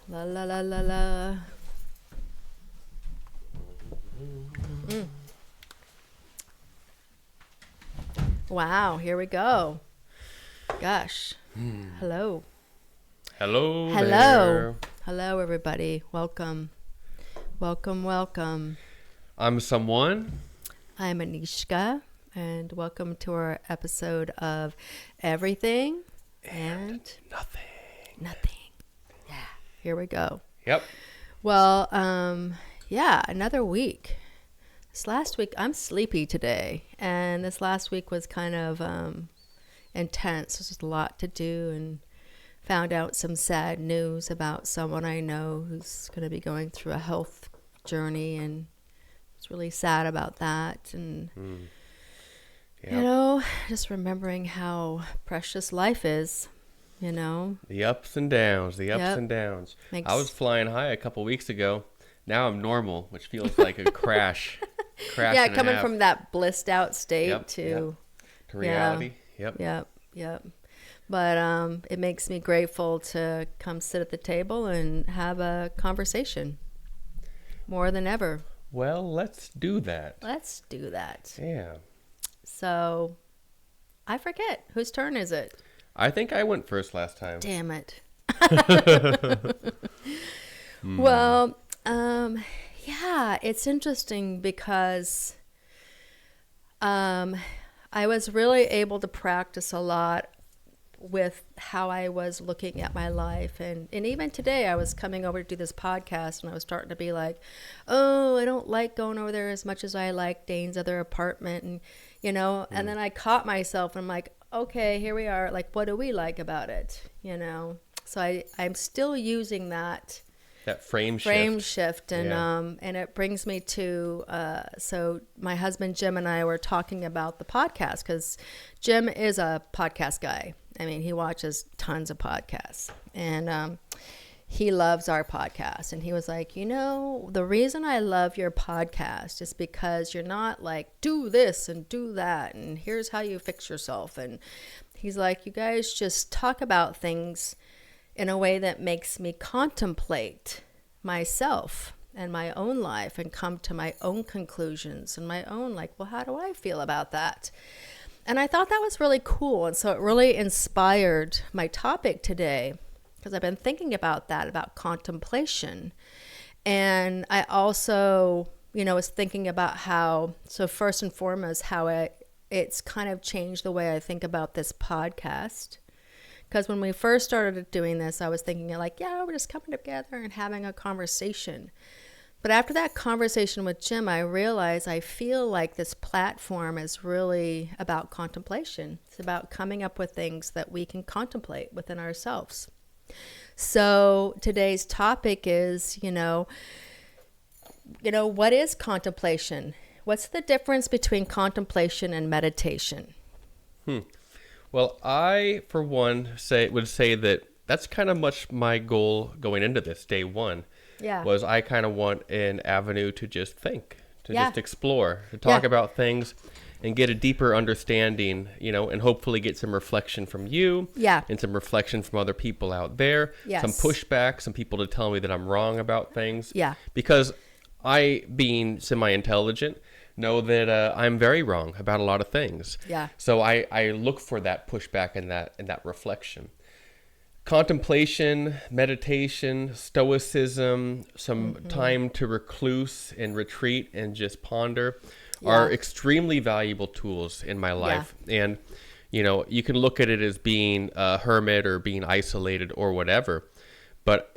La la la la la. Mm. Wow, here we go. Gosh. Hello. Hello Hello. there. Hello, everybody. Welcome. Welcome, welcome. I'm SumOne. I'm Anezka, and welcome to our episode of Everything and Nothing. Yeah, here we go. Yep. Well, another week. This last week, I'm sleepy today, and this last week was kind of intense. There's just a lot to do, and found out some sad news about someone I know who's going to be going through a health journey, and it's really sad about that. And Yep. just remembering how precious life is. The ups and downs. Yep. And downs. Makes I was flying high a couple weeks ago. Now I'm normal, which feels like a crash. yeah, and a coming half. from that blissed out state Yep, to To reality. Yep. Yep. But it makes me grateful to come sit at the table and have a conversation more than ever. Well, let's do that. Let's do that. Yeah. So, I forget. Whose turn is it? I think I went first last time. Damn it. Well, it's interesting because I was really able to practice a lot with how I was looking at my life. And even today, I was coming over to do this podcast, and I was starting to be like, oh, I don't like going over there as much as I like Dane's other apartment. And, and then I caught myself, and I'm like, okay, here we are. Like, what do we like about it? So I'm still using that Frame shift, and it brings me to so my husband Jim and I were talking about the podcast, because Jim is a podcast guy. I mean, he watches tons of podcasts, and he loves our podcast. And he was like, the reason I love your podcast is because you're not like, do this and do that, and here's how you fix yourself. And he's like, you guys just talk about things in a way that makes me contemplate myself and my own life and come to my own conclusions and my own, like, well, how do I feel about that? And I thought that was really cool. And so it really inspired my topic today, because I've been thinking about that, about contemplation. And I also, was thinking about how, so first and foremost, how it's kind of changed the way I think about this podcast. Because when we first started doing this, I was thinking like, we're just coming together and having a conversation. But after that conversation with Jim, I realized I feel like this platform is really about contemplation. It's about coming up with things that we can contemplate within ourselves. So today's topic is, what is contemplation? What's the difference between contemplation and meditation? Well, I, for one, would say that that's kind of much my goal going into this day one. Yeah. Was I kind of want an avenue to just think, to just explore, to talk about things and get a deeper understanding, and hopefully get some reflection from you. Yeah. And some reflection from other people out there. Yes. Some pushback, some people to tell me that I'm wrong about things. Yeah. Because I, being semi-intelligent, know that I'm very wrong about a lot of things. Yeah. So I look for that pushback and that reflection. Contemplation, meditation, stoicism, some time to recluse and retreat and just ponder are extremely valuable tools in my life. And, you can look at it as being a hermit or being isolated or whatever. But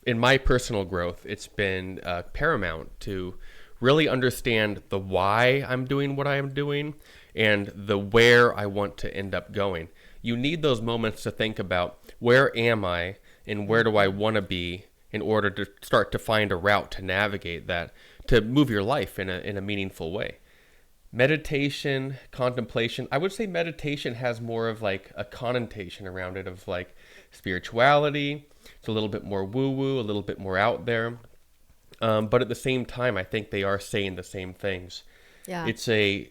in my personal growth, it's been paramount to really understand the why I'm doing what I am doing and the where I want to end up going. You need those moments to think about, where am I and where do I want to be, in order to start to find a route to navigate that, to move your life in a meaningful way. Meditation, contemplation, I would say meditation has more of like a connotation around it of like spirituality. It's a little bit more woo-woo, a little bit more out there. But at the same time, I think they are saying the same things. Yeah. It's a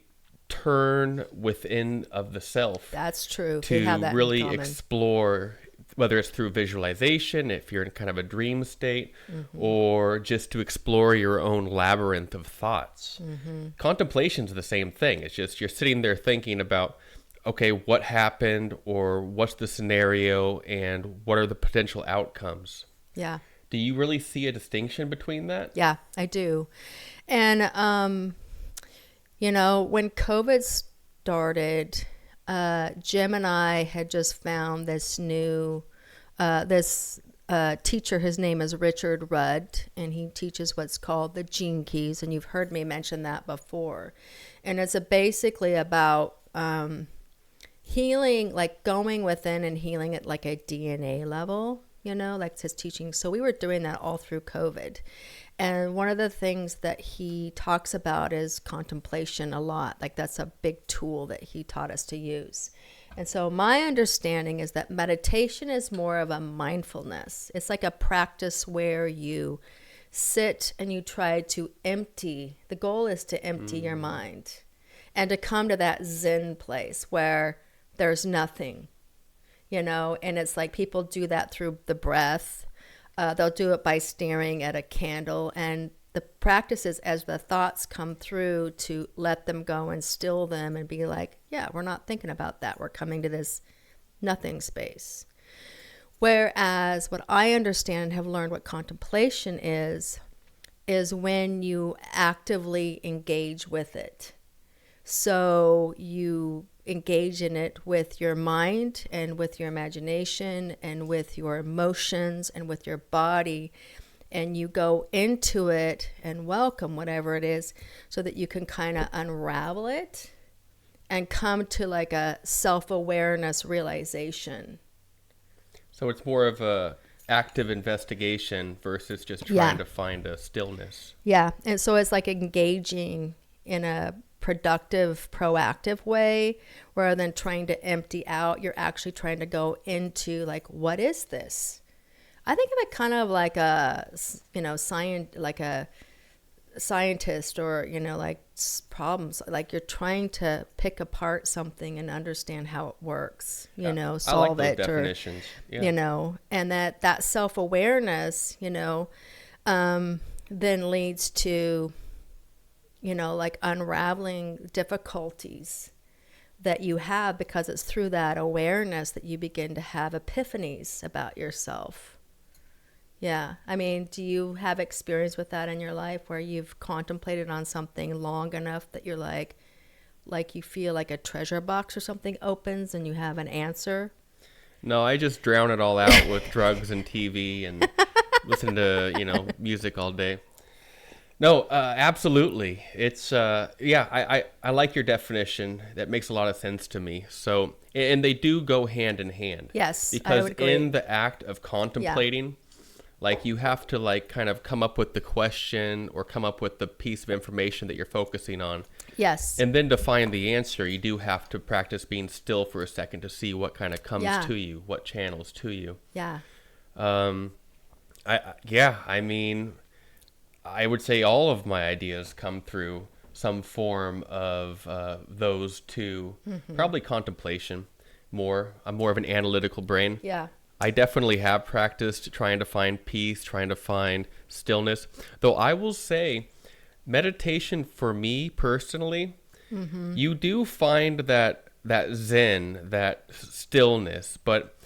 turn within of the self. That's true. To have that really in common. explore whether it's through visualization, if you're in kind of a dream state, or just to explore your own labyrinth of thoughts. Contemplation's the same thing. It's just you're sitting there thinking about, okay, what happened, or what's the scenario, and what are the potential outcomes? Yeah. Do you really see a distinction between that? Yeah, I do. And, when COVID started, Jim and I had just found this new, teacher. His name is Richard Rudd, and he teaches what's called the Gene Keys. And you've heard me mention that before. And it's basically about healing, like going within and healing at like a DNA level, like his teaching. So we were doing that all through COVID. And one of the things that he talks about is contemplation a lot. Like that's a big tool that he taught us to use. And so my understanding is that meditation is more of a mindfulness. It's like a practice where you sit and you try to empty. The goal is to empty your mind and to come to that Zen place where there's nothing, and it's like people do that through the breath. They'll do it by staring at a candle, and the practice is as the thoughts come through to let them go and still them and be like, yeah, we're not thinking about that. We're coming to this nothing space. Whereas what I understand and have learned what contemplation is when you actively engage with it. So you engage in it with your mind and with your imagination and with your emotions and with your body, and you go into it and welcome whatever it is so that you can kind of unravel it and come to like a self-awareness realization. So it's more of a active investigation versus just trying to find a stillness. Yeah, and so it's like engaging in a productive, proactive way, rather than trying to empty out. You're actually trying to go into like, what is this? I think of it kind of like a, like a scientist, or, like problems. Like you're trying to pick apart something and understand how it works, solve I like those it, definitions. And that self-awareness, then leads to, like unraveling difficulties that you have, because it's through that awareness that you begin to have epiphanies about yourself. Yeah. I mean, do you have experience with that in your life where you've contemplated on something long enough that you're like you feel like a treasure box or something opens and you have an answer? No, I just drown it all out with drugs and TV and listen to, music all day. No, absolutely. It's, I like your definition. That makes a lot of sense to me. So, and they do go hand in hand. Yes, because I would agree. In the act of contemplating, like you have to like kind of come up with the question or come up with the piece of information that you're focusing on. Yes. And then to find the answer, you do have to practice being still for a second to see what kind of comes to you, what channels to you. Yeah. I mean, I would say all of my ideas come through some form of those two. Probably contemplation more. I'm more of an analytical brain. Yeah. I definitely have practiced trying to find peace, trying to find stillness. Though I will say, meditation for me personally, you do find that zen, that stillness, but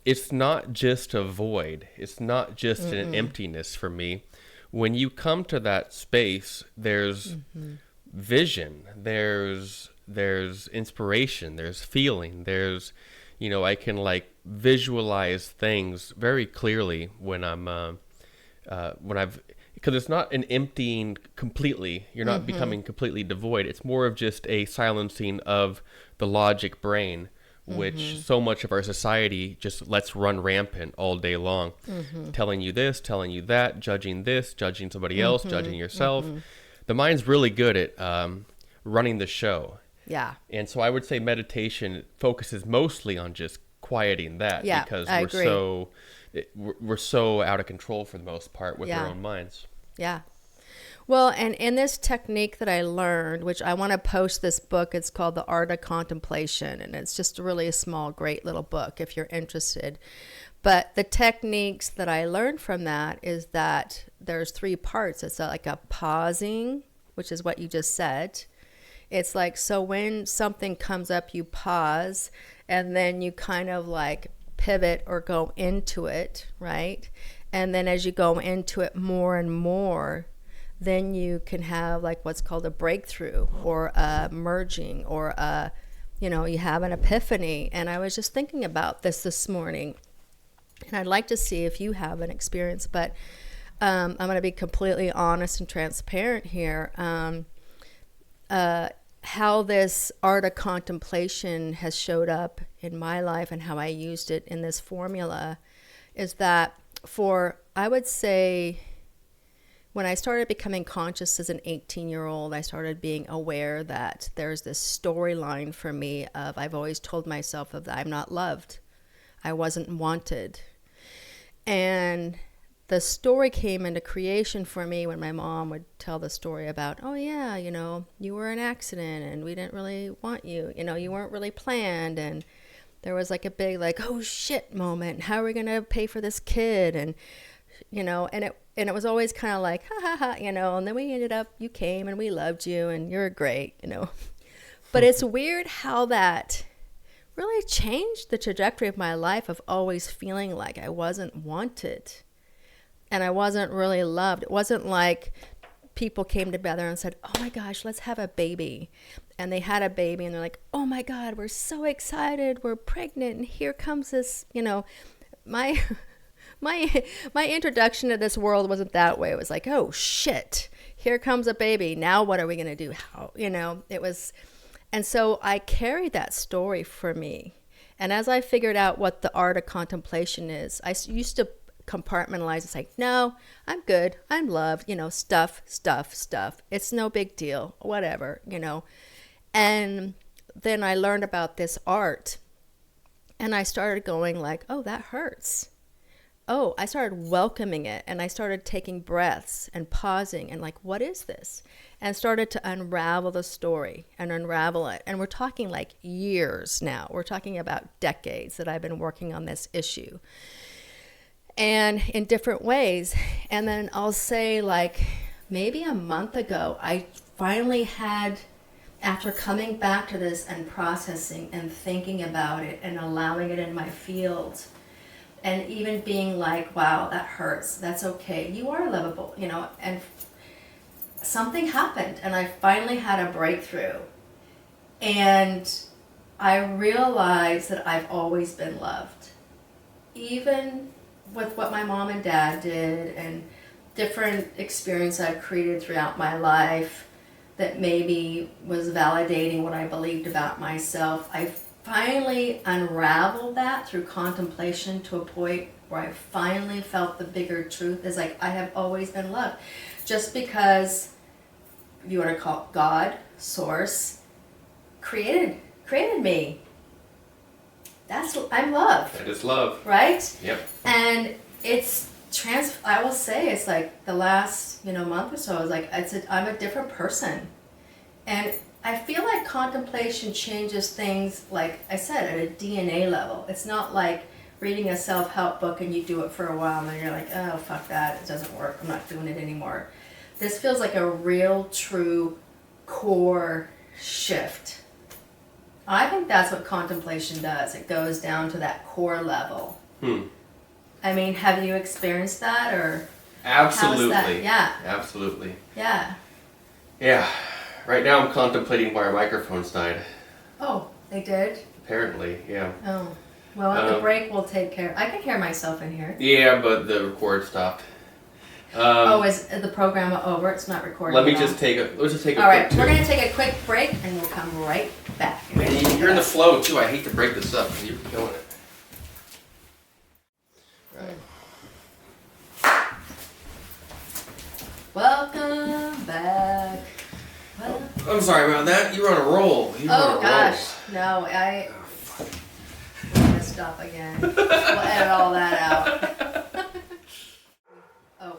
it's not just a void. It's not just an emptiness for me. When you come to that space, there's vision, there's inspiration, there's feeling, there's, I can like visualize things very clearly when because it's not an emptying completely. You're not becoming completely devoid. It's more of just a silencing of the logic brain, which so much of our society just lets run rampant all day long, telling you this, telling you that, judging this, judging somebody else, judging yourself. The mind's really good at running the show. Yeah. And so I would say meditation focuses mostly on just quieting that, because we're so out of control for the most part with our own minds. Yeah. Well, and in this technique that I learned, which I want to post this book, it's called The Art of Contemplation, and it's just really a small, great little book if you're interested. But the techniques that I learned from that is that there's 3 parts. It's like a pausing, which is what you just said. It's like, so when something comes up, you pause, and then you kind of like pivot or go into it, right? And then as you go into it more and more, then you can have like what's called a breakthrough or a merging or a, you have an epiphany. And I was just thinking about this morning, and I'd like to see if you have an experience, but I'm going to be completely honest and transparent here. How this art of contemplation has showed up in my life and how I used it in this formula is that I would say, when I started becoming conscious as an 18-year-old, I started being aware that there's this storyline for me of, I've always told myself that I'm not loved. I wasn't wanted. And the story came into creation for me when my mom would tell the story about, oh yeah, you were an accident and we didn't really want you, you weren't really planned. And there was like a big oh shit moment. How are we going to pay for this kid? And, and it was always kind of like, ha ha ha, and then we ended up, you came and we loved you and you're great, But it's weird how that really changed the trajectory of my life of always feeling like I wasn't wanted. And I wasn't really loved. It wasn't like people came together and said, oh my gosh, let's have a baby. And they had a baby and they're like, oh my God, we're so excited. We're pregnant. And here comes this, my introduction to this world wasn't that way. It was like, oh shit, here comes a baby. Now what are we going to do? How, it was. And so I carried that story for me. And as I figured out what the art of contemplation is, I used to compartmentalize. It's like, no, I'm good. I'm loved, stuff. It's no big deal, whatever, And then I learned about this art and I started going like, oh, that hurts. Oh, I started welcoming it and I started taking breaths and pausing and like, what is this? And started to unravel the story and unravel it. And we're talking like years now. We're talking about decades that I've been working on this issue. And in different ways. And then I'll say like maybe a month ago, I finally had, after coming back to this and processing and thinking about it and allowing it in my field, and even being like, wow, that hurts. That's okay. You are lovable, and something happened and I finally had a breakthrough. And I realized that I've always been loved. Even with what my mom and dad did and different experience I've created throughout my life that maybe was validating what I believed about myself, I finally unraveled that through contemplation to a point where I finally felt the bigger truth is like, I have always been loved. Just because, if you want to call it God, source, created me. I'm love. That is love. Right? Yep. And it's I will say it's like the last, month or so, I was like, I'm a different person. And I feel like contemplation changes things, like I said, at a DNA level. It's not like reading a self-help book and you do it for a while and then you're like, oh, fuck that, it doesn't work, I'm not doing it anymore. This feels like a real, true core shift. I think that's what contemplation does. It goes down to that core level. I mean, have you experienced that, or? Absolutely. That? Yeah. Absolutely. Yeah. Yeah. Right now I'm contemplating why our microphones died. Oh, they did? Apparently, yeah. Oh. Well, at the break we'll take care. I can hear myself in here. Yeah, but the record stopped. Is the program over? It's not recording. Let's just take a All quick right, we're going to take a quick break and we'll come right back. You're in the flow too. I hate to break this up because you're killing it. Right. Welcome back. I'm sorry about that. You were on a roll. Oh gosh, no, we're going to stop again. We'll edit all that out. Oh.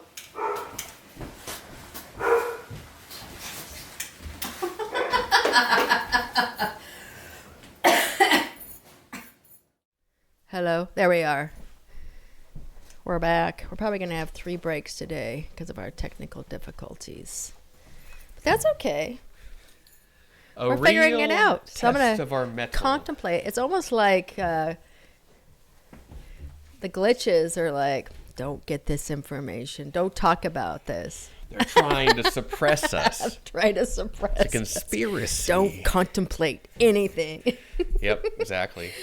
Hello, there we are. We're back. We're probably going to have 3 breaks today because of our technical difficulties. But that's okay. We're figuring it out. So I'm going to contemplate. It's almost like the glitches are like, don't get this information. Don't talk about this. They're trying to suppress us. Trying to suppress us. It's a conspiracy. Don't contemplate anything. Yep, exactly.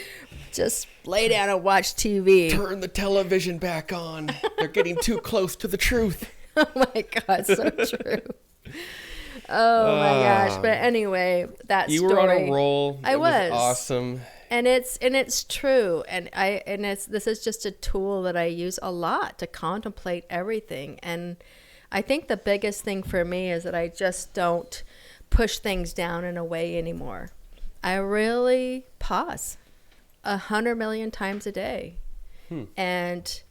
Just lay down and watch TV. Turn the television back on. They're getting too close to the truth. Oh my God, so true. Oh my gosh. But anyway, that you story. You were on a roll. I was awesome. And it's true. This is just a tool that I use a lot to contemplate everything. And I think the biggest thing for me is that I just don't push things down in a way anymore. I really pause 100 million times a day. And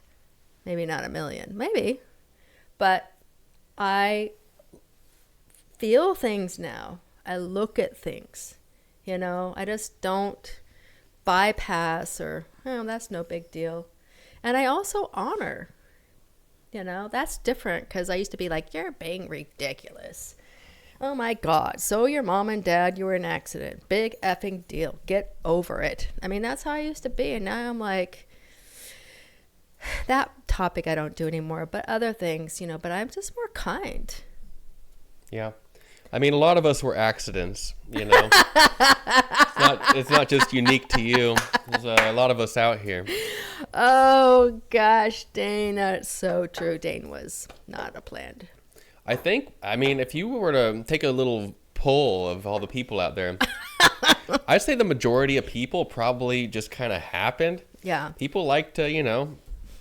maybe not 1 million, maybe, but I feel things now. I look at things, I just don't bypass or, that's no big deal. And I also honor, that's different because I used to be like, you're being ridiculous. Oh my God. So your mom and dad, you were in an accident. Big effing deal. Get over it. I mean, that's how I used to be. And now I'm like, that topic I don't do anymore, but other things, but I'm just more kind. Yeah. I mean, a lot of us were accidents, It's not just unique to you. There's a lot of us out here. Oh, gosh, Dane. That's so true. Dane was not a planned. I mean, if you were to take a little poll of all the people out there, I'd say the majority of people probably just kind of happened. Yeah. People like to,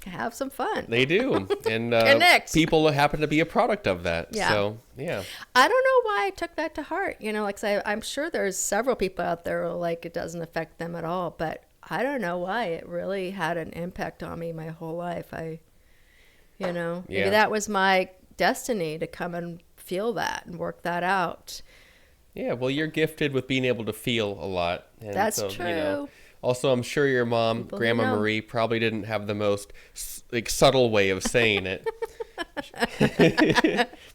have some fun. They do. And Connect. People happen to be a product of that. Yeah. So, yeah. I don't know why I took that to heart. I'm sure there's several people out there who it doesn't affect them at all, but I don't know why. It really had an impact on me my whole life. Maybe that was my destiny to come and feel that and work that out. Yeah, well, you're gifted with being able to feel a lot. And that's true. Also, I'm sure your mom, Grandma Marie, probably didn't have the most subtle way of saying it.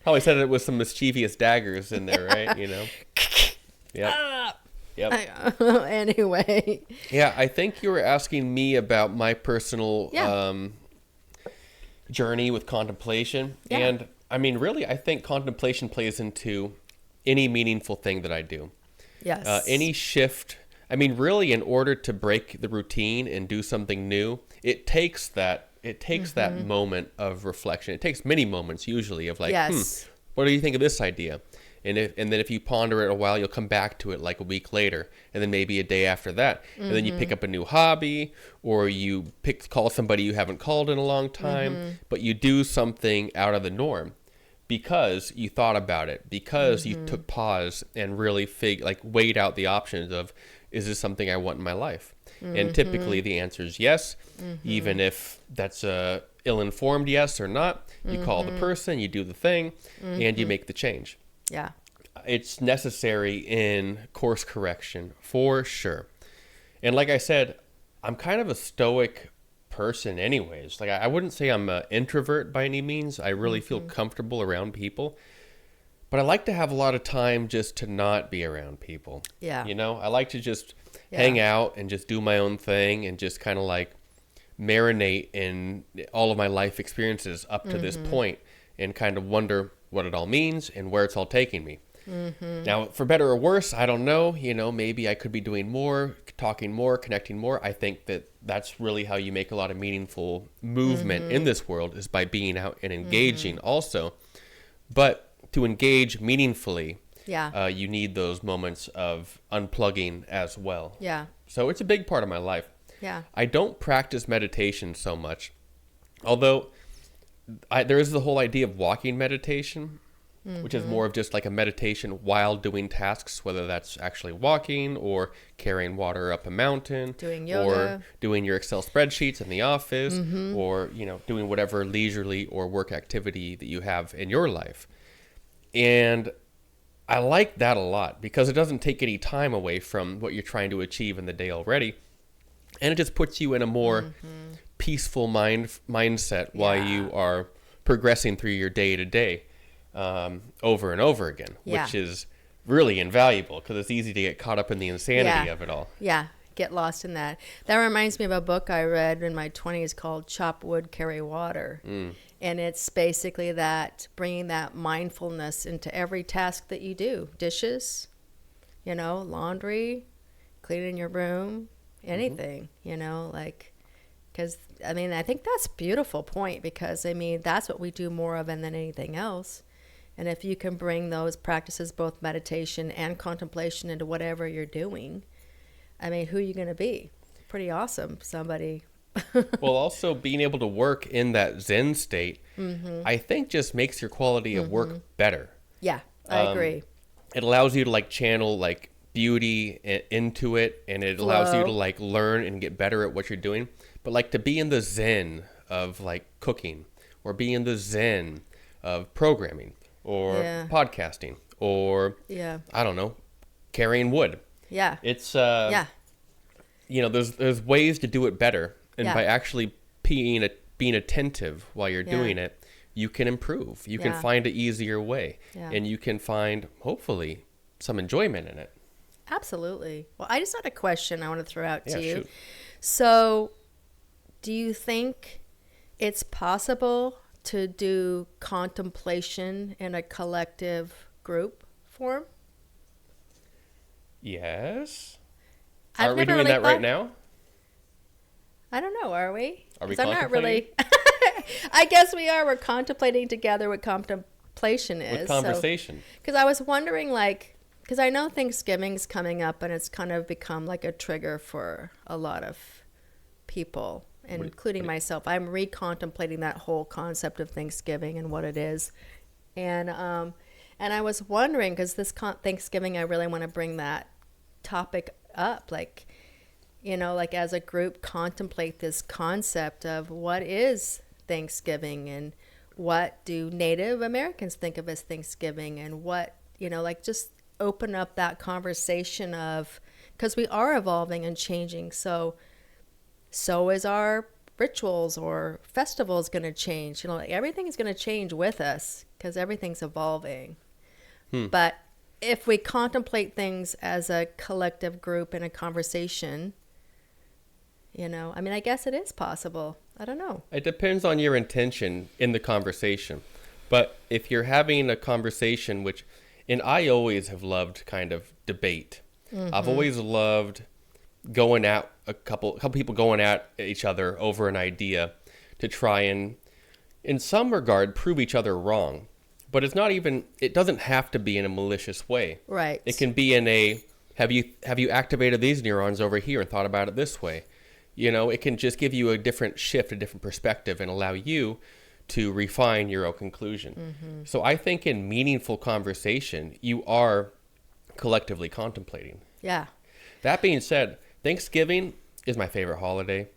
Probably said it with some mischievous daggers in there, right? Yep. Yep. Anyway. Yeah, I think you were asking me about my personal journey with contemplation. Yeah. And I mean, really, I think contemplation plays into any meaningful thing that I do. Yes. Any shift. I mean, really, in order to break the routine and do something new, it takes that moment of reflection. It takes many moments usually of like, what do you think of this idea? And then if you ponder it a while, you'll come back to it like a week later, and then maybe a day after that. And then you pick up a new hobby, or you call somebody you haven't called in a long time, but you do something out of the norm because you thought about it, because you took pause and really weighed out the options of, is this something I want in my life? And typically the answer is yes, even if that's a ill-informed yes or not. You call the person, you do the thing, and you make the change. Yeah. It's necessary in course correction for sure. And like I said, I'm kind of a stoic person anyways. Like I wouldn't say I'm an introvert by any means. I really feel comfortable around people. But I like to have a lot of time just to not be around people. Yeah. I like to just hang out and just do my own thing and just kind of like marinate in all of my life experiences up to this point and kind of wonder what it all means and where it's all taking me. Now, for better or worse, I don't know. Maybe I could be doing more, talking more, connecting more. I think that that's really how you make a lot of meaningful movement in this world, is by being out and engaging also. But to engage meaningfully, you need those moments of unplugging as well. Yeah. So it's a big part of my life. Yeah. I don't practice meditation so much, although there is the whole idea of walking meditation, which is more of just like a meditation while doing tasks, whether that's actually walking or carrying water up a mountain, doing yoga, or doing your Excel spreadsheets in the office, or doing whatever leisurely or work activity that you have in your life. And I like that a lot because it doesn't take any time away from what you're trying to achieve in the day already. And it just puts you in a more peaceful mindset while you are progressing through your day to day over and over again, which is really invaluable because it's easy to get caught up in the insanity of it all. Yeah, get lost in that. That reminds me of a book I read in my 20s called Chop Wood, Carry Water. And it's basically that, bringing that mindfulness into every task that you do. Dishes, laundry, cleaning your room, anything, because, I think that's a beautiful point because, that's what we do more of than anything else. And if you can bring those practices, both meditation and contemplation, into whatever you're doing, who are you going to be? Pretty awesome. Somebody. Well, also being able to work in that Zen state, I think just makes your quality of work better. Yeah, I agree. It allows you to channel beauty into it, and it allows you to learn and get better at what you're doing. But to be in the Zen of cooking, or be in the Zen of programming, or podcasting, or I don't know, carrying wood. Yeah. It's there's ways to do it better, and by actually being attentive while you're doing it, you can improve. You can find an easier way, and you can find, hopefully, some enjoyment in it. Absolutely. Well, I just had a question I want to throw out to you. Shoot. So, do you think it's possible to do contemplation in a collective group form? Yes. Are we doing that right now? I don't know. Are we? Are we contemplating? I'm not really. I guess we are. We're contemplating together what contemplation is. With conversation. Because I was wondering, because I know Thanksgiving's coming up, and it's kind of become a trigger for a lot of people, including myself. I'm recontemplating that whole concept of Thanksgiving and what it is. And I was wondering, because this Thanksgiving, I really want to bring that topic up, as a group, contemplate this concept of what is Thanksgiving, and what do Native Americans think of as Thanksgiving, and what, just open up that conversation of, because we are evolving and changing, so is our rituals or festivals going to change. Everything is going to change with us because everything's evolving. But if we contemplate things as a collective group in a conversation, I guess it is possible. I don't know. It depends on your intention in the conversation. But if you're having a conversation, and I always have loved kind of debate. I've always loved going at a couple people going at each other over an idea to try and, in some regard, prove each other wrong. But it doesn't have to be in a malicious way. Right. It can be in a, have you activated these neurons over here and thought about it this way? It can just give you a different shift, a different perspective, and allow you to refine your own conclusion. So I think in meaningful conversation, you are collectively contemplating. Yeah. That being said, Thanksgiving is my favorite holiday,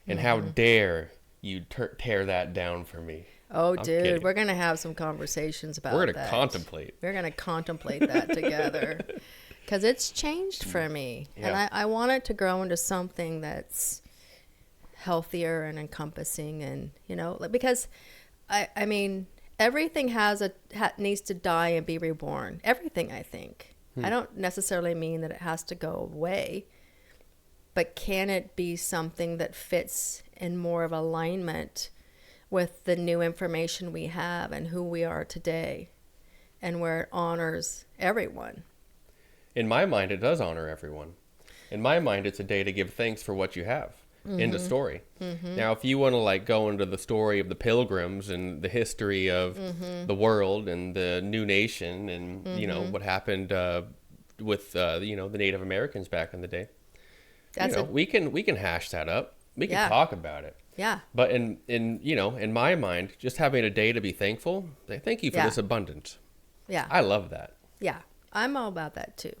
and how dare you tear that down for me? Oh, dude, kidding. We're going to have some conversations about that. We're going to contemplate. We're going to contemplate that together, because it's changed for me, and I want it to grow into something that's healthier and encompassing, and because everything needs to die and be reborn. Everything, I think. I don't necessarily mean that it has to go away, but can it be something that fits in more of alignment with the new information we have and who we are today, and where it honors everyone? In my mind, it does honor everyone. In my mind, it's a day to give thanks for what you have. End of story. Now, if you want to go into the story of the Pilgrims and the history of the world and the new nation and what happened with the Native Americans back in the day, we can hash that up. We can talk about it. Yeah. But in my mind, just having a day to be thankful. Thank you for this abundance. Yeah. I love that. Yeah, I'm all about that too.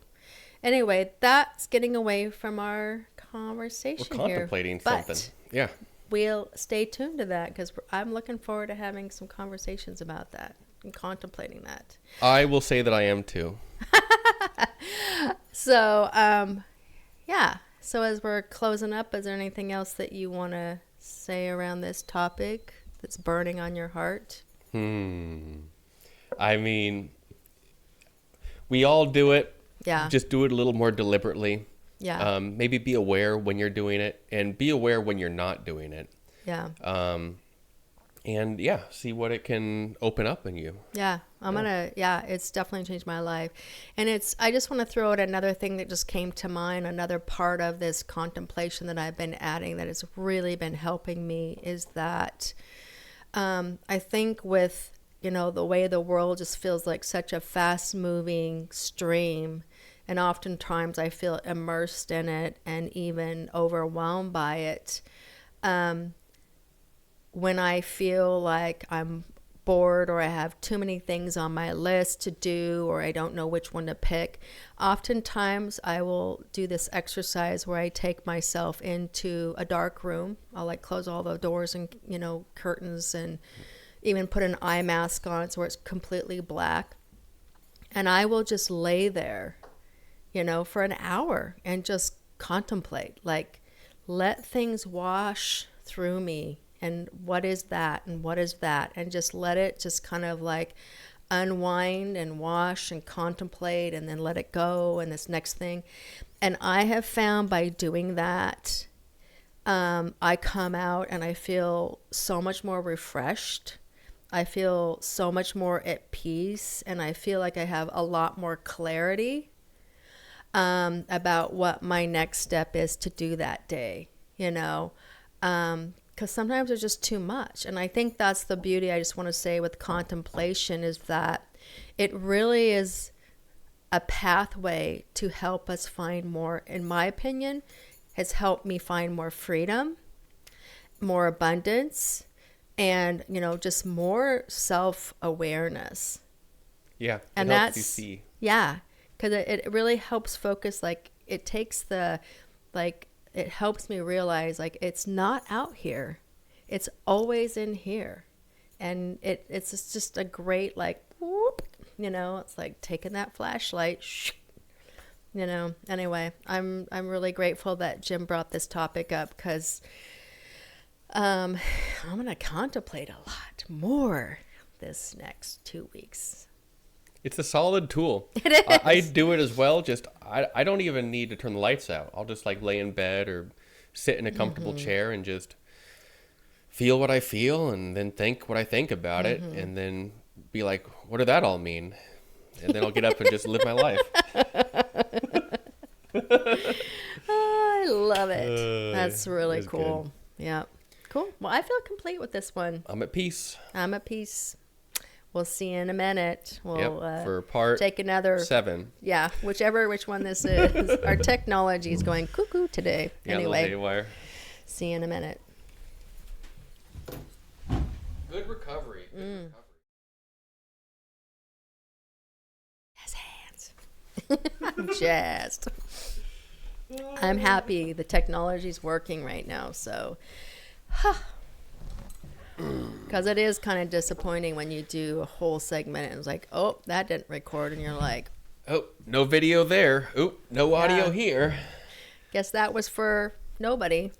Anyway, that's getting away from our conversation here. We're contemplating something. Yeah. We'll stay tuned to that, because I'm looking forward to having some conversations about that and contemplating that. I will say that I am too. So, So as we're closing up, is there anything else that you want to say around this topic that's burning on your heart? I mean, we all do it. Yeah. Just do it a little more deliberately. Yeah. Maybe be aware when you're doing it, and be aware when you're not doing it. Yeah. And see what it can open up in you. Yeah. It's definitely changed my life. And I just want to throw out another thing that just came to mind. Another part of this contemplation that I've been adding that has really been helping me is that, I think with, the way the world just feels like such a fast moving stream, and oftentimes I feel immersed in it and even overwhelmed by it. When I feel like I'm bored or I have too many things on my list to do, or I don't know which one to pick, oftentimes I will do this exercise where I take myself into a dark room. I'll close all the doors and, curtains, and even put an eye mask on so it's completely black. And I will just lay there, for an hour and just contemplate, let things wash through me. And what is that? And what is that? And just let it just kind of unwind and wash and contemplate, and then let it go, and this next thing. And I have found by doing that, I come out and I feel so much more refreshed. I feel so much more at peace, and I feel like I have a lot more clarity about what my next step is to do that day, because sometimes there's just too much. And I think that's the beauty, I just want to say, with contemplation, is that it really is a pathway to help us find more, in my opinion, has helped me find more freedom, more abundance, and, just more self-awareness. Yeah, and helps you see. Yeah, because it really helps focus, it takes it helps me realize, it's not out here. It's always in here. And it's just a great, whoop, it's like taking that flashlight, Anyway, I'm really grateful that Jim brought this topic up, because I'm going to contemplate a lot more this next 2 weeks. It's a solid tool. It is. I do it as well. Just I don't even need to turn the lights out. I'll just lay in bed or sit in a comfortable chair and just feel what I feel, and then think what I think about it, and then be like, what did that all mean? And then I'll get up and just live my life. I love it. That's really cool. Good. Yeah. Cool. Well, I feel complete with this one. I'm at peace. We'll see you in a minute. We'll for part take another 7. Yeah, which one this is. Our technology is going cuckoo today. Yeah, anyway, haywire. See you in a minute. Good recovery. Yes, hands. I'm jazzed. I'm happy the technology's working right now, so. Because it is kind of disappointing when you do a whole segment and it's like, oh, that didn't record, and you're like, oh, no video there. Oh, no audio here. Guess that was for nobody.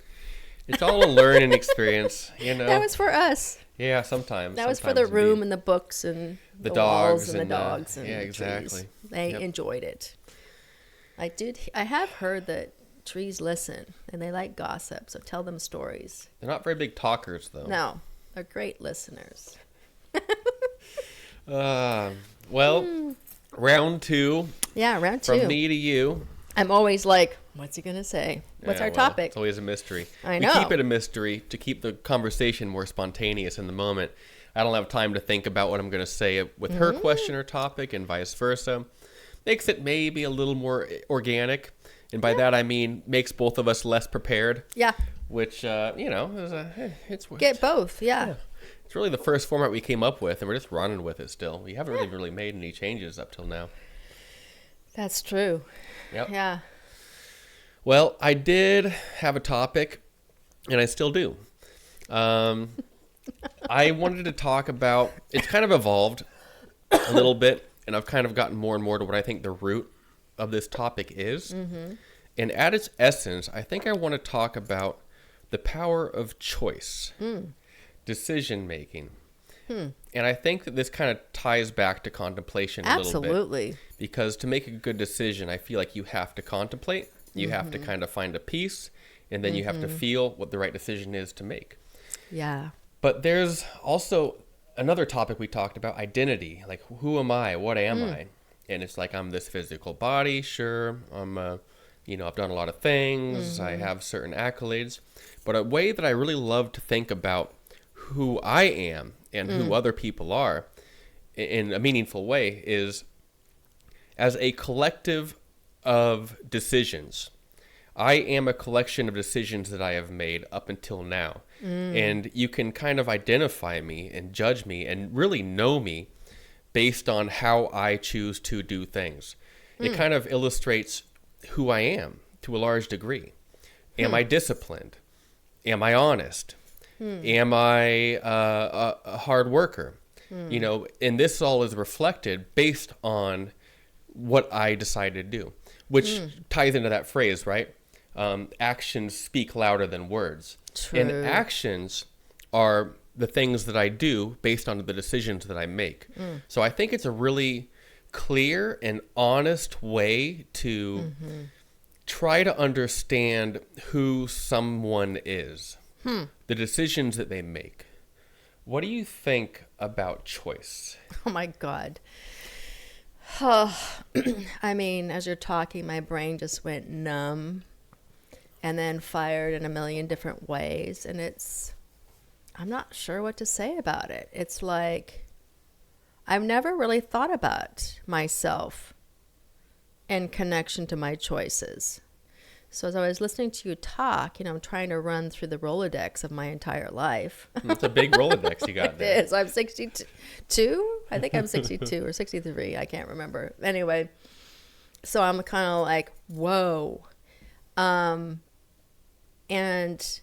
It's all a learning experience, That was for us. Yeah, sometimes. That was for the room and the books and the dogs walls and the dogs and yeah, the exactly. trees. They enjoyed it. I have heard that trees listen and they like gossip, so tell them stories. They're not very big talkers, though. No, they're great listeners. Round 2. Yeah, round 2. From me to you. I'm always like, what's he going to say? What's our topic? It's always a mystery. I know. We keep it a mystery to keep the conversation more spontaneous in the moment. I don't have time to think about what I'm going to say with her question or topic, and vice versa. Makes it maybe a little more organic. And by that, I mean, makes both of us less prepared. Yeah. Which, it's Get both, yeah. It's really the first format we came up with, and we're just running with it still. We haven't really made any changes up till now. That's true. Yep. Yeah. Well, I did have a topic, and I still do. I wanted to talk about, it's kind of evolved a little bit, and I've kind of gotten more and more to what I think the root of this topic is. Mm-hmm. And at its essence, I think I want to talk about the power of choice, decision making. And I think that this kind of ties back to contemplation a little bit. Absolutely. Because to make a good decision, I feel like you have to contemplate. You have to kind of find a peace, and then you have to feel what the right decision is to make. Yeah. But there's also another topic we talked about, identity. Like, who am I? What am I? And it's like, I'm this physical body. Sure. I'm, I've done a lot of things. I have certain accolades. But a way that I really love to think about who I am and who other people are in a meaningful way is as a collective of decisions. I am a collection of decisions that I have made up until now. And you can kind of identify me and judge me and really know me based on how I choose to do things. It kind of illustrates who I am to a large degree. Am I disciplined? Am I honest? Am I a hard worker? And this all is reflected based on what I decide to do, which ties into that phrase, right? Actions speak louder than words. True. And actions are the things that I do based on the decisions that I make. So I think it's a really clear and honest way to try to understand who someone is, the decisions that they make. What do you think about choice? Oh my God. I mean, as you're talking, my brain just went numb and then fired in a million different ways. And I'm not sure what to say about it. It's like, I've never really thought about myself in connection to my choices. So as I was listening to you talk, I'm trying to run through the Rolodex of my entire life. It's a big Rolodex you got there. It is. I'm 62. I think I'm 62 or 63. I can't remember. Anyway, so I'm kind of like, whoa. And, and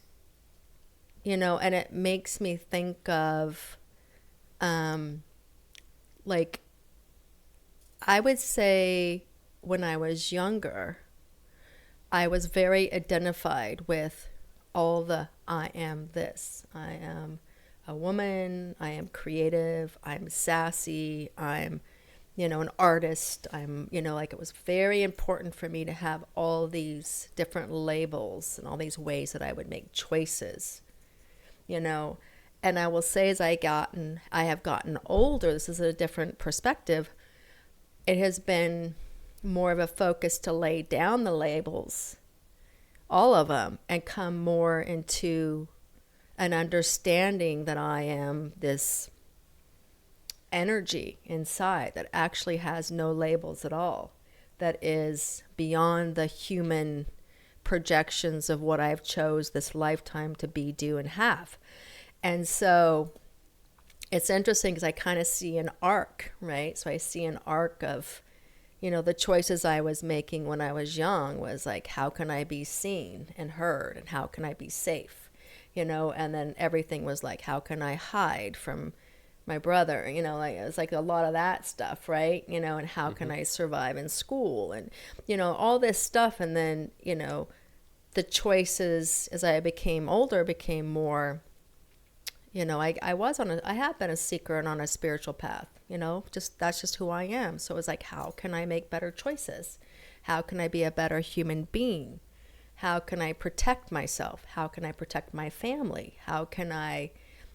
it makes me think of, like, I would say when I was younger, I was very identified with all the I am this. I am a woman. I am creative. I'm sassy. I'm, an artist. I'm, like it was very important for me to have all these different labels and all these ways that I would make choices, And I will say as I have gotten older, this is a different perspective. It has been more of a focus to lay down the labels, all of them, and come more into an understanding that I am this energy inside that actually has no labels at all, that is beyond the human projections of what I've chose this lifetime to be, do, and have. And so it's interesting because I kind of see an arc, right? So I see an arc of the choices I was making when I was young was like, how can I be seen and heard, and how can I be safe, and then everything was like, how can I hide from my brother, like it was like a lot of that stuff, right? And how can I survive in school, and all this stuff. And then the choices as I became older became more, I have been a seeker and on a spiritual path, that's just who I am. So it was like, how can I make better choices? How can I be a better human being? How can I protect myself? How can I protect my family? How can I,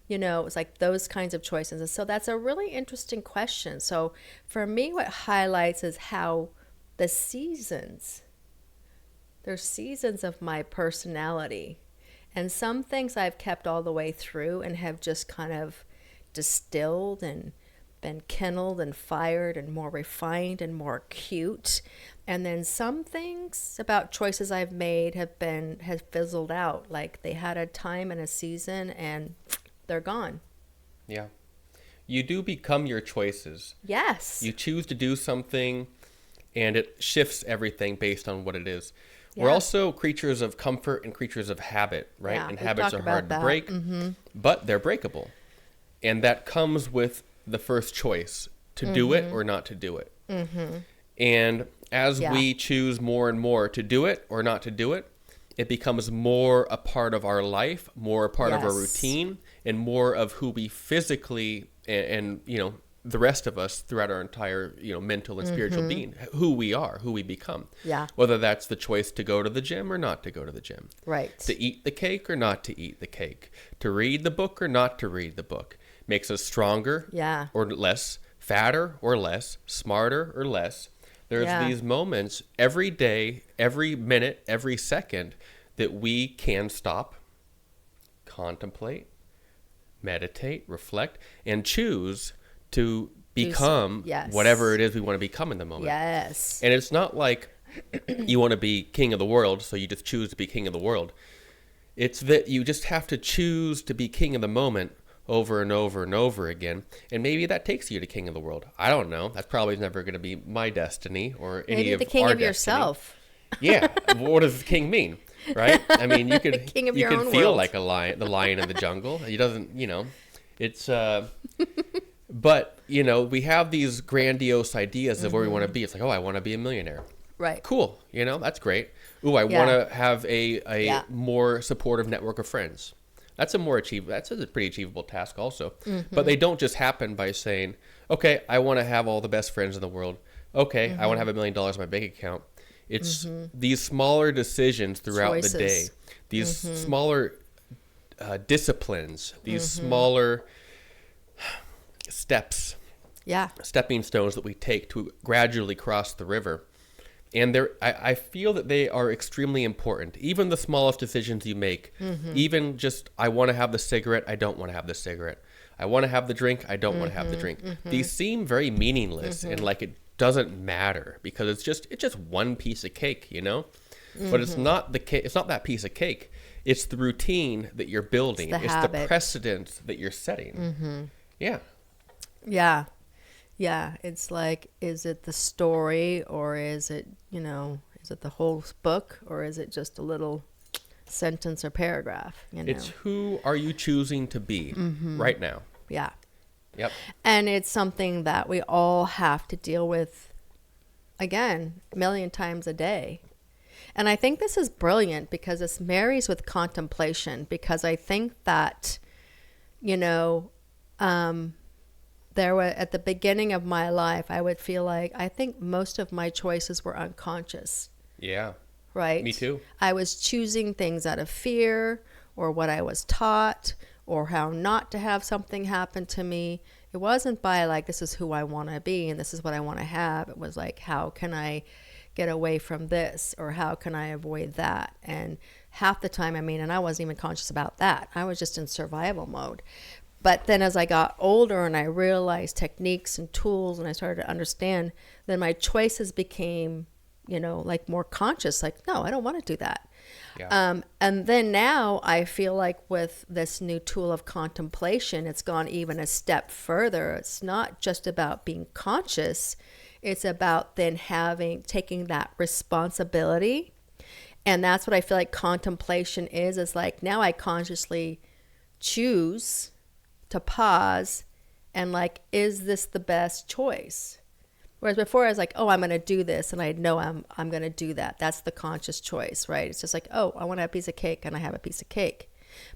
it was like those kinds of choices. And so that's a really interesting question. So for me, what highlights is how there's seasons of my personality. And some things I've kept all the way through and have just kind of distilled and been kindled and fired and more refined and more cute. And then some things about choices I've made have fizzled out. Like they had a time and a season and they're gone. Yeah. You do become your choices. Yes. You choose to do something and it shifts everything based on what it is. Yeah. We're also creatures of comfort and creatures of habit, right? Yeah, and habits are hard to break, but they're breakable. And that comes with the first choice, to do it or not to do it. And as we choose more and more to do it or not to do it, it becomes more a part of our life, more a part of our routine, and more of who we physically and the rest of us throughout our entire, mental and spiritual being, who we are, who we become. Yeah. Whether that's the choice to go to the gym or not to go to the gym. Right. To eat the cake or not to eat the cake. To read the book or not to read the book. Makes us stronger or less, fatter or less, smarter or less. There's these moments every day, every minute, every second that we can stop, contemplate, meditate, reflect, and choose to become whatever it is we want to become in the moment. Yes. And it's not like you want to be king of the world, so you just choose to be king of the world. It's that you just have to choose to be king of the moment over and over and over again. And maybe that takes you to king of the world. I don't know. That's probably never going to be my destiny or any maybe of the king our of destiny. yourself. Yeah. What does king mean? Right? I mean, you could king of you your could own feel world. like the lion in the jungle. He doesn't, it's but, we have these grandiose ideas of where we want to be. It's like, oh, I want to be a millionaire. Right. Cool. That's great. Ooh, I want to have a more supportive network of friends. That's a pretty achievable task also. But they don't just happen by saying, okay, I want to have all the best friends in the world. Okay, I want to have $1 million in my bank account. It's these smaller decisions throughout the day, these smaller disciplines, these smaller steps, stepping stones that we take to gradually cross the river. And I feel that they are extremely important. Even the smallest decisions you make, even just, I want to have the cigarette, I don't want to have the cigarette. I want to have the drink, I don't want to have the drink. These seem very meaningless and like it doesn't matter because it's just one piece of cake, But it's not the cake. It's not that piece of cake. It's the routine that you're building. It's the precedent that you're setting. Yeah. Yeah. Yeah. It's like, is it the story or is it, is it the whole book or is it just a little sentence or paragraph? It's who are you choosing to be right now? Yeah. Yep. And it's something that we all have to deal with, again, a million times a day. And I think this is brilliant because this marries with contemplation, because I think that, there were, at the beginning of my life, I would feel like, I think most of my choices were unconscious. Yeah. Right? Me too. I was choosing things out of fear or what I was taught or how not to have something happen to me. It wasn't by like, this is who I want to be and this is what I want to have. It was like, how can I get away from this or how can I avoid that? And half the time, and I wasn't even conscious about that. I was just in survival mode. But then as I got older and I realized techniques and tools and I started to understand, then my choices became, like more conscious, like, no, I don't want to do that. Yeah. And then now I feel like with this new tool of contemplation, it's gone even a step further. It's not just about being conscious. It's about then taking that responsibility. And that's what I feel like contemplation is like, now I consciously choose to pause and like, is this the best choice? Whereas before I was like, oh, I'm going to do this. And I know I'm going to do that. That's the conscious choice, right? It's just like, oh, I want to have a piece of cake and I have a piece of cake.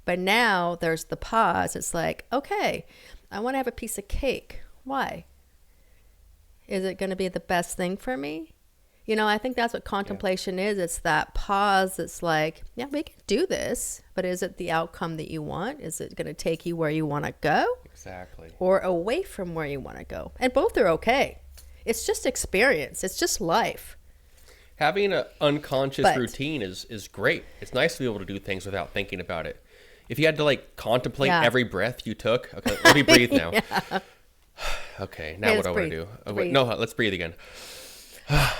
But now there's the pause. It's like, okay, I want to have a piece of cake. Why? Is it going to be the best thing for me? I think that's what contemplation is. It's that pause. It's like, yeah, we can do this, but is it the outcome that you want? Is it going to take you where you want to go? Exactly. Or away from where you want to go? And both are okay. It's just experience. It's just life. Having an unconscious routine is great. It's nice to be able to do things without thinking about it. If you had to like contemplate every breath you took, okay, let me breathe now. Okay, now what do I want to do? Oh, wait, no, let's breathe again.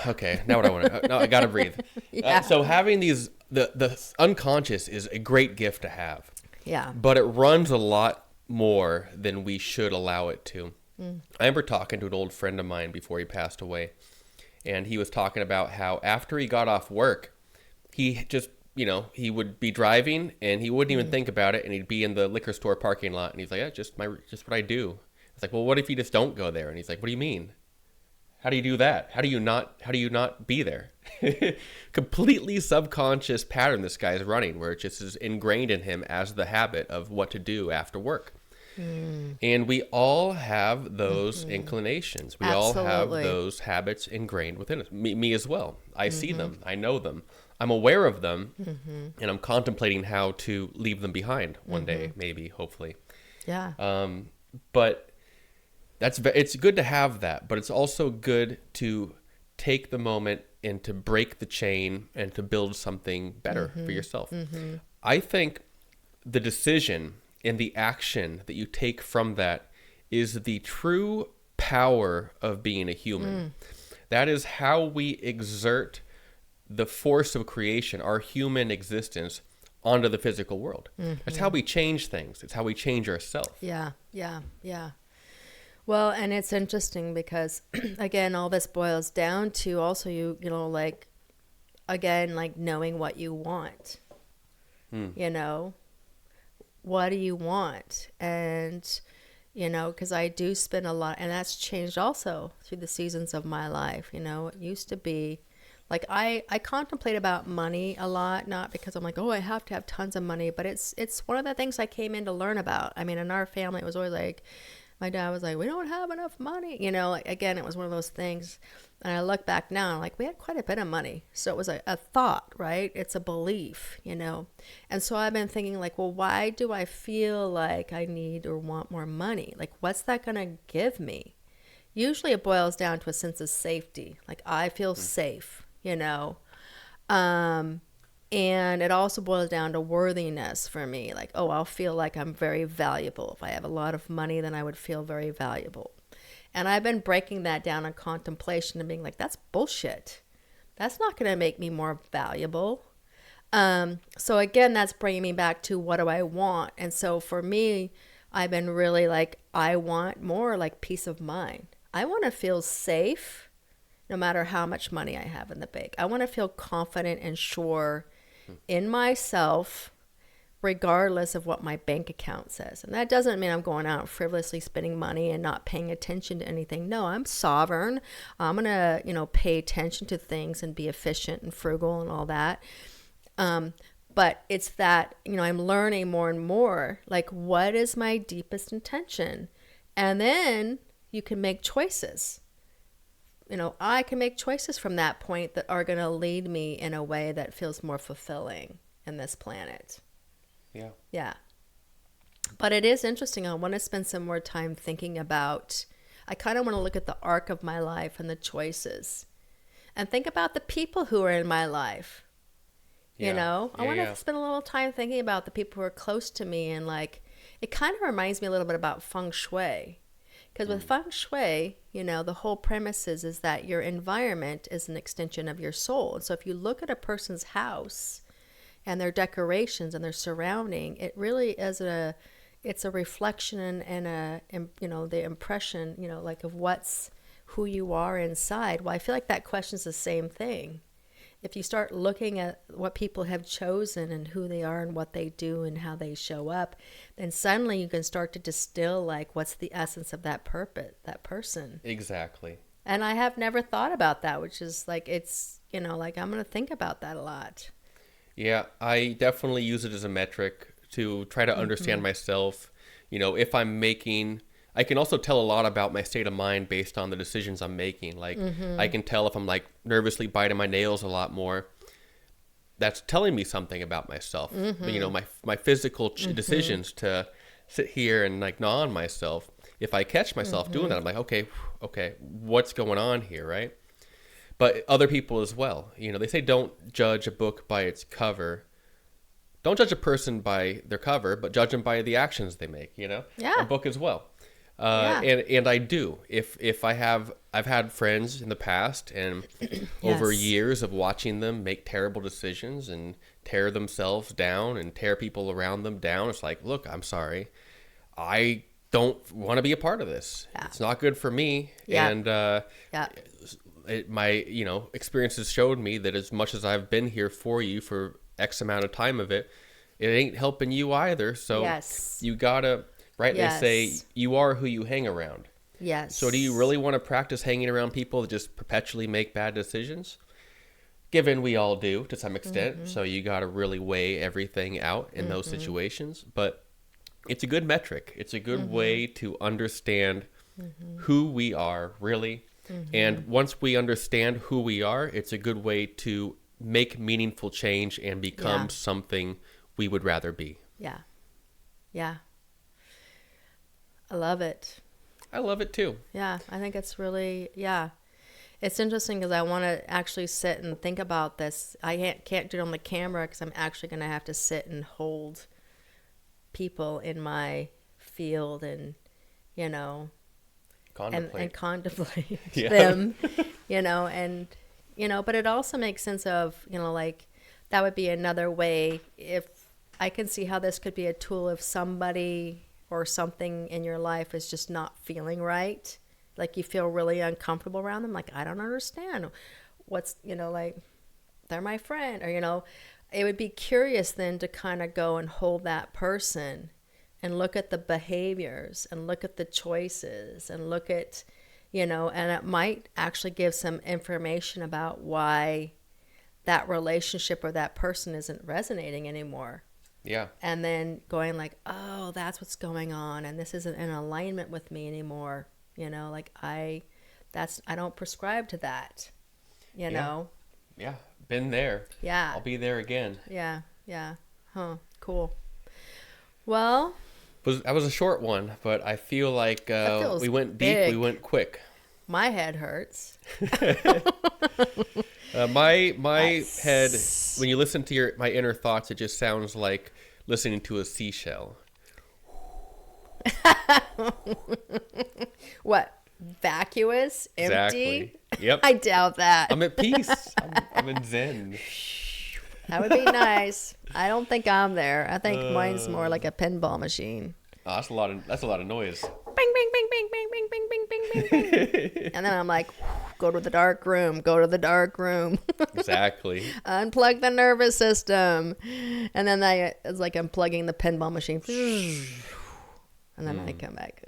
Okay, now what I want to. No, I gotta breathe. So having the unconscious is a great gift to have. Yeah. But it runs a lot more than we should allow it to. I remember talking to an old friend of mine before he passed away, and he was talking about how after he got off work, he just, he would be driving and he wouldn't even think about it, and he'd be in the liquor store parking lot, and he's like, yeah, just what I do. It's like, well, what if you just don't go there? And he's like, what do you mean? How do you do that? How do you not be there? Completely subconscious pattern this guy's running, where it just is ingrained in him as the habit of what to do after work. And we all have those inclinations. We all have those habits ingrained within us. Me as well. I see them. I know them. I'm aware of them, and I'm contemplating how to leave them behind one day, maybe, hopefully. Yeah. But it's good to have that, but it's also good to take the moment and to break the chain and to build something better for yourself. I think the decision and the action that you take from that is the true power of being a human. That is how we exert the force of creation, our human existence, onto the physical world. That's how we change things. It's how we change ourselves. Yeah. Well, and it's interesting because, again, all this boils down to also you know, like, again, like knowing what you want. You know, what do you want? And, you know, because I do spend a lot, and that's changed also through the seasons of my life. You know, it used to be like I contemplate about money a lot, not because I'm like, oh, I have to have tons of money, but it's one of the things I came in to learn about. I mean, in our family, it was always like, my dad was like, we don't have enough money. You know, like, again, it was one of those things. And I look back now, like, we had quite a bit of money. So it was a thought, right? It's a belief, you know. And so I've been thinking, like, well, why do I feel like I need or want more money? Like, what's that going to give me? Usually it boils down to a sense of safety. Like, I feel safe, you know. And it also boils down to worthiness for me. Like, oh, I'll feel like I'm very valuable. If I have a lot of money, then I would feel very valuable. And I've been breaking that down in contemplation and being like, that's bullshit. That's not going to make me more valuable. So again, that's bringing me back to what do I want? And so for me, I've been really like, I want more like peace of mind. I want to feel safe no matter how much money I have in the bank. I want to feel confident and sure in myself, regardless of what my bank account says. And that doesn't mean I'm going out frivolously spending money and not paying attention to anything. No, I'm sovereign. I'm going to, you know, pay attention to things and be efficient and frugal and all that. But it's that, you know, I'm learning more and more, like, what is my deepest intention? And then you can make choices. You know, I can make choices from that point that are going to lead me in a way that feels more fulfilling in this planet. Yeah. But it is interesting. I want to spend some more time thinking about, I kind of want to look at the arc of my life and the choices and think about the people who are in my life. You know, I want to spend a little time thinking about the people who are close to me. And like, it kind of reminds me a little bit about feng shui. Because with feng shui, you know, the whole premise is that your environment is an extension of your soul. And so if you look at a person's house and their decorations and their surrounding, it really is it's a reflection and you know, the impression, you know, like of who you are inside. Well, I feel like that question is the same thing. If you start looking at what people have chosen and who they are and what they do and how they show up, then suddenly you can start to distill like what's the essence of that person. Exactly. And I have never thought about that, which is like, it's, you know, like I'm going to think about that a lot. Yeah, I definitely use it as a metric to try to understand myself. You know, if I'm making, I can also tell a lot about my state of mind based on the decisions I'm making. Like, I can tell if I'm like nervously biting my nails a lot more. That's telling me something about myself. You know, my physical decisions to sit here and like gnaw on myself. If I catch myself doing that, I'm like, okay, what's going on here, right? But other people as well. You know, they say don't judge a book by its cover. Don't judge a person by their cover, but judge them by the actions they make, you know? Yeah. A book as well. And I do. If I've had friends in the past and over years of watching them make terrible decisions and tear themselves down and tear people around them down. It's like, look, I'm sorry. I don't want to be a part of this. Yeah. It's not good for me. Yeah. And my, you know, experiences showed me that as much as I've been here for you for X amount of time of it, it ain't helping you either. So you gotta rightly say you are who you hang around. Yes. So do you really want to practice hanging around people that just perpetually make bad decisions? Given we all do to some extent. So you got to really weigh everything out in those situations. But it's a good metric. It's a good way to understand who we are, really. And once we understand who we are, it's a good way to make meaningful change and become something we would rather be. Yeah. Yeah. I love it. I love it too. Yeah. I think it's really, It's interesting because I want to actually sit and think about this. I can't do it on the camera because I'm actually going to have to sit and hold people in my field and, Contemplate. and contemplate them, but it also makes sense of, like that would be another way. If I can see how this could be a tool if somebody or something in your life is just not feeling right. Like you feel really uncomfortable around them. Like, I don't understand what's, like they're my friend or, it would be curious then to kind of go and hold that person and look at the behaviors and look at the choices and look at, and it might actually give some information about why that relationship or that person isn't resonating anymore. Yeah. And then going like, oh, that's what's going on. And this isn't in alignment with me anymore. I don't prescribe to that, know? Yeah. Been there. Yeah. I'll be there again. Yeah. Yeah. Huh. Cool. Well, that was a short one, but I feel like we went deep, we went quick. My head hurts. My head, when you listen to my inner thoughts, it just sounds like listening to a seashell. What? Vacuous? Empty? Exactly. Yep. I doubt that. I'm at peace. I'm in Zen. That would be nice. I don't think I'm there. I think mine's more like a pinball machine. Oh, that's a lot of noise. Bing, bing, bing, bing, bing, bing, bing, bing, bing, bing, bing. And then I'm like, go to the dark room. Go to the dark room. Exactly. Unplug the nervous system. And then it's like unplugging the pinball machine. And then I come back.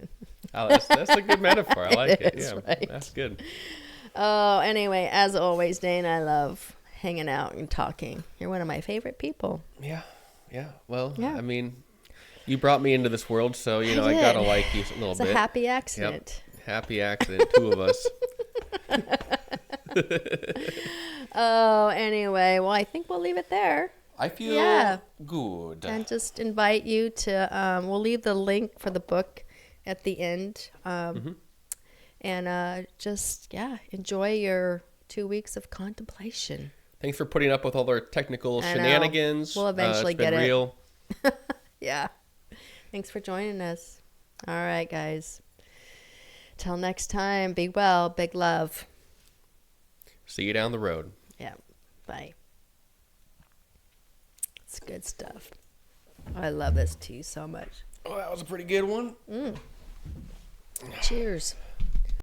Oh, that's a good metaphor. I like it. Yeah, right. That's good. Oh, anyway, as always, Dane, I love hanging out and talking. You're one of my favorite people. Yeah. Well, I mean, you brought me into this world, so I gotta like you a little bit. It's a happy accident. Yep. Happy accident. Two of us. Oh, anyway, well, I think we'll leave it there. I feel good. And just invite you to, we'll leave the link for the book at the end. And just, enjoy your 2 weeks of contemplation. Thanks for putting up with all our technical shenanigans. We'll eventually get it. Real. Yeah. Thanks for joining us. All right, guys. Till next time, be well, big love. See you down the road. Yeah. Bye. It's good stuff. I love this tea so much. Oh, that was a pretty good one. Cheers.